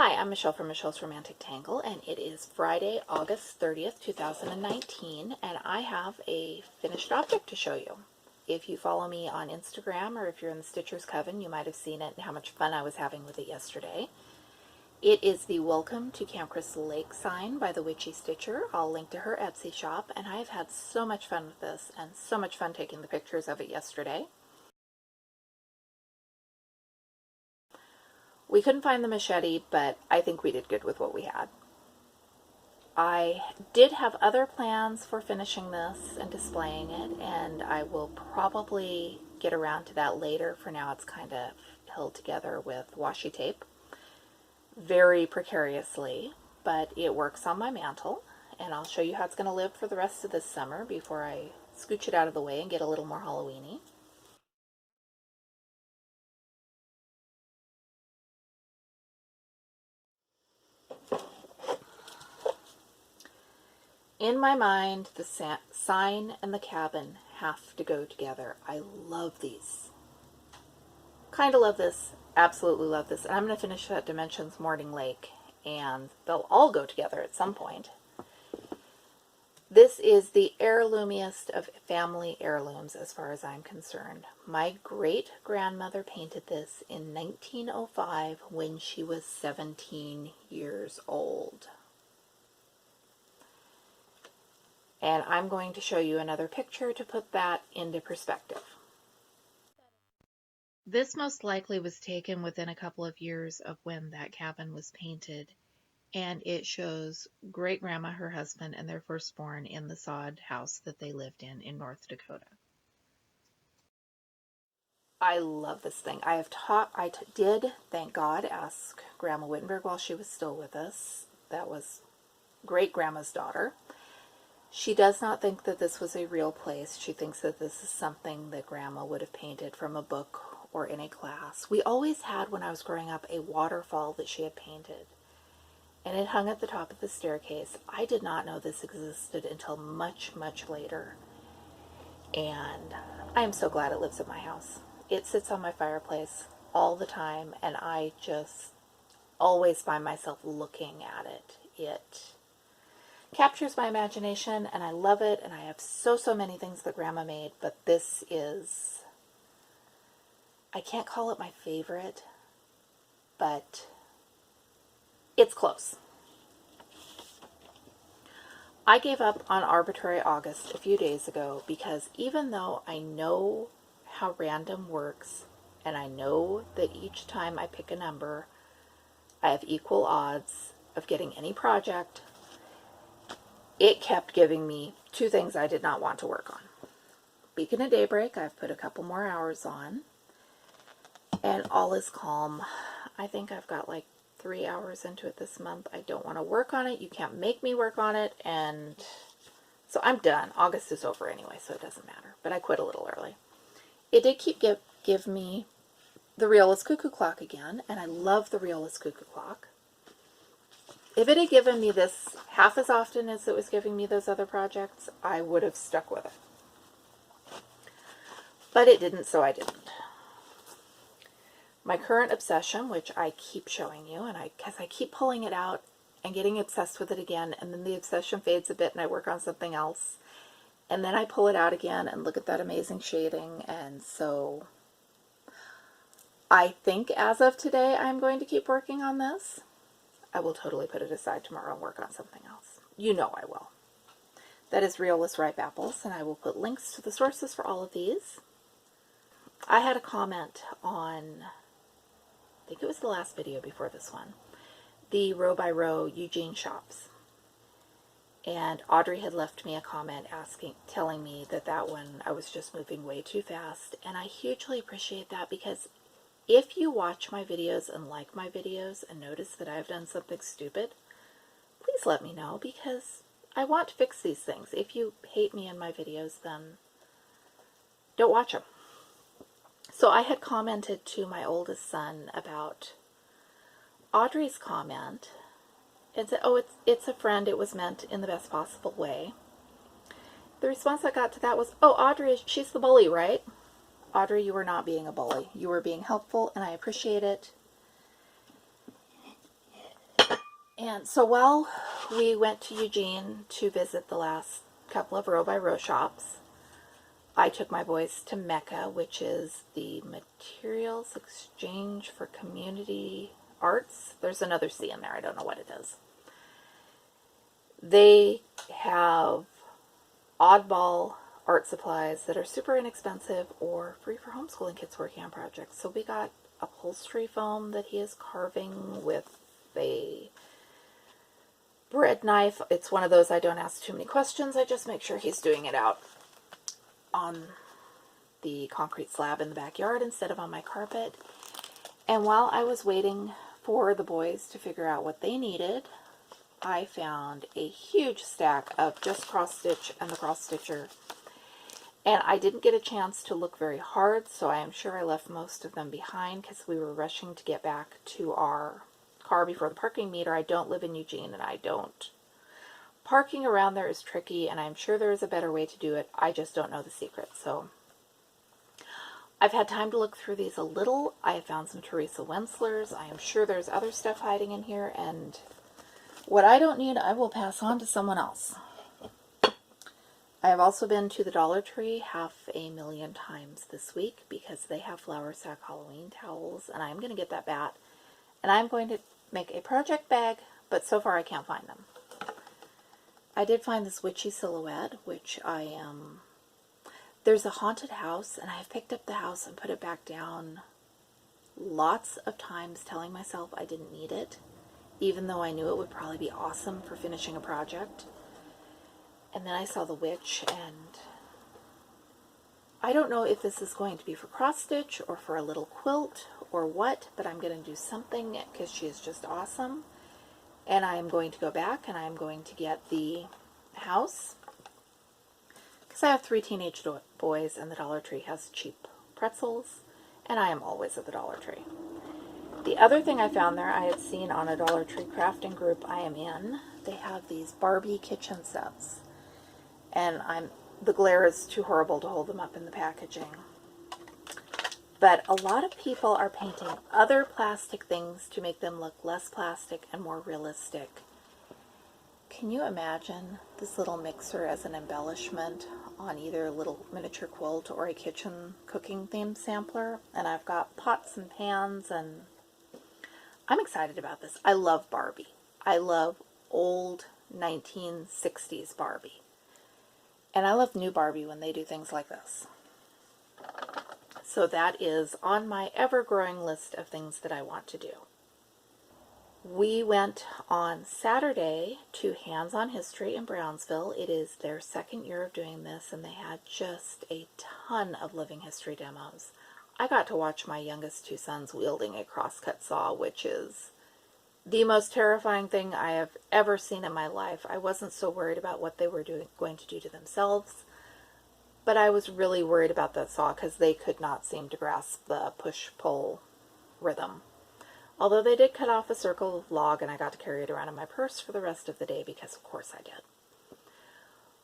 Hi, I'm Michelle from Michelle's Romantic Tangle, and it is Friday, August 30th, 2019, and I have a finished object to show you. If you follow me on Instagram or if you're in the Stitcher's Coven, you might have seen it and how much fun I was having with it yesterday. It is the Welcome to Camp Crystal Lake sign by the Witchy Stitcher. I'll link to her Etsy shop, and I have had so much fun with this and so much fun taking the pictures of it yesterday. We couldn't find the machete, but I think we did good with what we had. I did have other plans for finishing this and displaying it, and I will probably get around to that later. For now, it's kind of held together with washi tape very precariously, but it works on my mantle, and I'll show you how it's going to live for the rest of this summer before I scooch it out of the way and get a little more Halloween-y. In my mind, the sign and the cabin have to go together. I love these. Kind of love this. Absolutely love this. And I'm going to finish that Dimensions Morning Lake, and they'll all go together at some point. This is the heirloomiest of family heirlooms as far as I'm concerned. My great-grandmother painted this in 1905 when she was 17 years old. And I'm going to show you another picture to put that into perspective. This most likely was taken within a couple of years of when that cabin was painted, and it shows great-grandma, her husband, and their firstborn in the sod house that they lived in North Dakota. I love this thing. I did, thank God, ask Grandma Wittenberg while she was still with us. That was great-grandma's daughter. She does not think that this was a real place. She thinks that this is something that Grandma would have painted from a book or in a class. We always had, when I was growing up, a waterfall that she had painted, and it hung at the top of the staircase. I did not know this existed until much, much later, and I am so glad it lives at my house. It sits on my fireplace all the time, and I just always find myself looking at it. It captures my imagination, and I love it, and I have so many things that Grandma made, but this is, I can't call it my favorite, but it's close. I gave up on Arbitrary August a few days ago because even though I know how random works, and I know that each time I pick a number, I have equal odds of getting any project, it kept giving me two things I did not want to work on. Beacon of Daybreak, I've put a couple more hours on, and All is Calm. I think I've got like 3 hours into it this month. I don't want to work on it. You can't make me work on it, and so I'm done. August is over anyway, so it doesn't matter, but I quit a little early. It did give me the Realist Cuckoo Clock again, and I love the Realist Cuckoo Clock. If it had given me this half as often as it was giving me those other projects, I would have stuck with it. But it didn't, so I didn't. My current obsession, which I keep showing you, and because I keep pulling it out and getting obsessed with it again, and then the obsession fades a bit and I work on something else, and then I pull it out again and look at that amazing shading, and so I think as of today I'm going to keep working on this. I will totally put it aside tomorrow and work on something else. You know I will. That is Realist Ripe Apples, and I will put links to the sources for all of these. I had a comment on, I think it was the last video before this one, the row by row Eugene shops. And Audrey had left me a comment telling me that that one I was just moving way too fast, and I hugely appreciate that, because if you watch my videos and like my videos and notice that I've done something stupid, please let me know, because I want to fix these things. If you hate me in my videos, then don't watch them. So I had commented to my oldest son about Audrey's comment and said, oh, it's a friend, it was meant in the best possible way. The response I got to that was, oh, Audrey, she's the bully, right? Audrey, you were not being a bully. You were being helpful, and I appreciate it. And so while we went to Eugene to visit the last couple of row by row shops, I took my boys to Mecca, which is the Materials Exchange for Community Arts. There's another C in there. I don't know what it is. They have oddball art supplies that are super inexpensive or free for homeschooling kids working on projects. So we got upholstery foam that he is carving with a bread knife. It's one of those I don't ask too many questions. I just make sure he's doing it out on the concrete slab in the backyard instead of on my carpet. And while I was waiting for the boys to figure out what they needed, I found a huge stack of just cross stitch and the cross stitcher. And I didn't get a chance to look very hard, so I am sure I left most of them behind because we were rushing to get back to our car before the parking meter. I don't live in Eugene, and I don't. Parking around there is tricky, and I'm sure there is a better way to do it. I just don't know the secret. So I've had time to look through these a little. I have found some Teresa Wenslers. I am sure there's other stuff hiding in here, and what I don't need, I will pass on to someone else. I have also been to the Dollar Tree 500,000 times this week because they have flour sack Halloween towels, and I'm going to get that bat, and I'm going to make a project bag, but so far I can't find them. I did find this witchy silhouette, which there's a haunted house, and I have picked up the house and put it back down lots of times, telling myself I didn't need it, even though I knew it would probably be awesome for finishing a project. And then I saw the witch, and I don't know if this is going to be for cross stitch or for a little quilt or what, but I'm going to do something because she is just awesome. And I am going to go back and I'm going to get the house because I have 3 teenage boys and the Dollar Tree has cheap pretzels, and I am always at the Dollar Tree. The other thing I found there, I had seen on a Dollar Tree crafting group I am in. They have these Barbie kitchen sets, and the glare is too horrible to hold them up in the packaging. But a lot of people are painting other plastic things to make them look less plastic and more realistic. Can you imagine this little mixer as an embellishment on either a little miniature quilt or a kitchen cooking themed sampler? And I've got pots and pans, and I'm excited about this. I love Barbie. I love old 1960s Barbie. And I love new Barbie when they do things like this. So that is on my ever-growing list of things that I want to do. We went on Saturday to Hands on History in Brownsville. It is their 2nd year of doing this, and they had just a ton of living history demos. I got to watch my youngest 2 sons wielding a crosscut saw, which is the most terrifying thing I have ever seen in my life. I wasn't so worried about what they were going to do to themselves, but I was really worried about that saw because they could not seem to grasp the push-pull rhythm. Although they did cut off a circle of log, and I got to carry it around in my purse for the rest of the day because of course I did.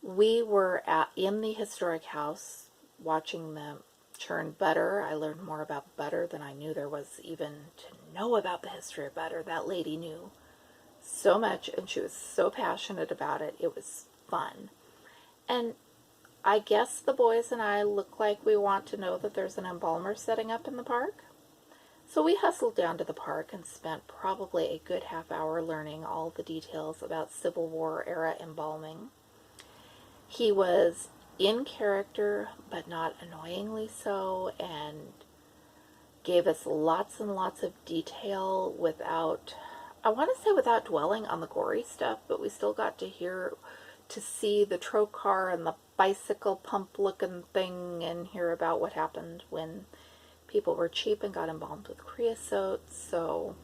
We were in the historic house watching them churn butter. I learned more about butter than I knew there was even to know about the history of butter. That lady knew so much, and she was so passionate about it. It was fun. And I guess the boys and I look like we want to know that there's an embalmer setting up in the park. So we hustled down to the park and spent probably a good half hour learning all the details about Civil War era embalming. He was in character, but not annoyingly so, and gave us lots and lots of detail without, I want to say without dwelling on the gory stuff, but we still got to see the trocar and the bicycle pump looking thing and hear about what happened when people were cheap and got embalmed with creosote. So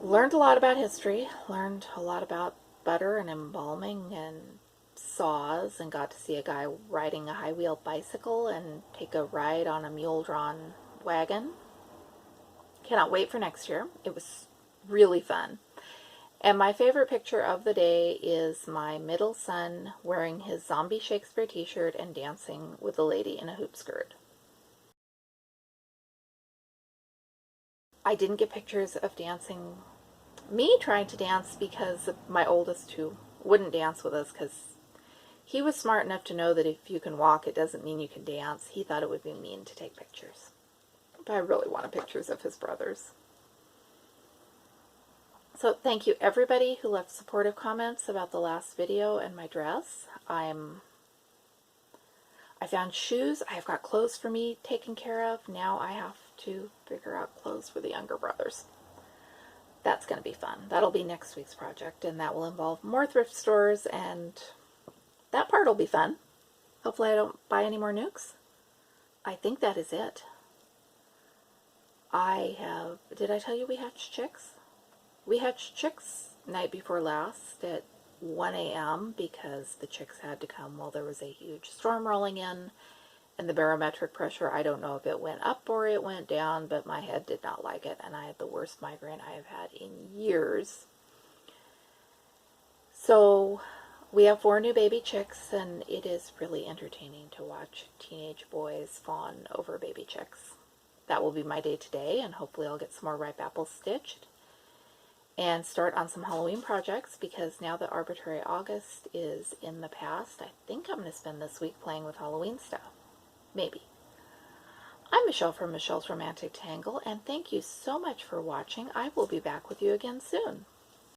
learned a lot about history, learned a lot about butter and embalming and saws, and got to see a guy riding a high-wheel bicycle and take a ride on a mule-drawn wagon. Cannot wait for next year. It was really fun. And my favorite picture of the day is my middle son wearing his Zombie Shakespeare t-shirt and dancing with a lady in a hoop skirt. I didn't get pictures of me trying to dance because my oldest, who wouldn't dance with us because he was smart enough to know that if you can walk, it doesn't mean you can dance. He thought it would be mean to take pictures. But I really wanted pictures of his brothers. So thank you everybody who left supportive comments about the last video and my dress. I found shoes. I have got clothes for me taken care of. Now I have to figure out clothes for the younger brothers. That's going to be fun. That'll be next week's project, and that will involve more thrift stores, and that part will be fun. Hopefully I don't buy any more nukes. I think that is it. Did I tell you we hatched chicks? We hatched chicks night before last at 1 a.m. because the chicks had to come while there was a huge storm rolling in, and the barometric pressure, I don't know if it went up or it went down, but my head did not like it, and I had the worst migraine I have had in years. So we have 4 new baby chicks, and it is really entertaining to watch teenage boys fawn over baby chicks. That will be my day today, and hopefully I'll get some more ripe apples stitched and start on some Halloween projects, because now that Arbitrary August is in the past, I think I'm going to spend this week playing with Halloween stuff. Maybe. I'm Michelle from Michelle's Romantic Tangle, and thank you so much for watching. I will be back with you again soon.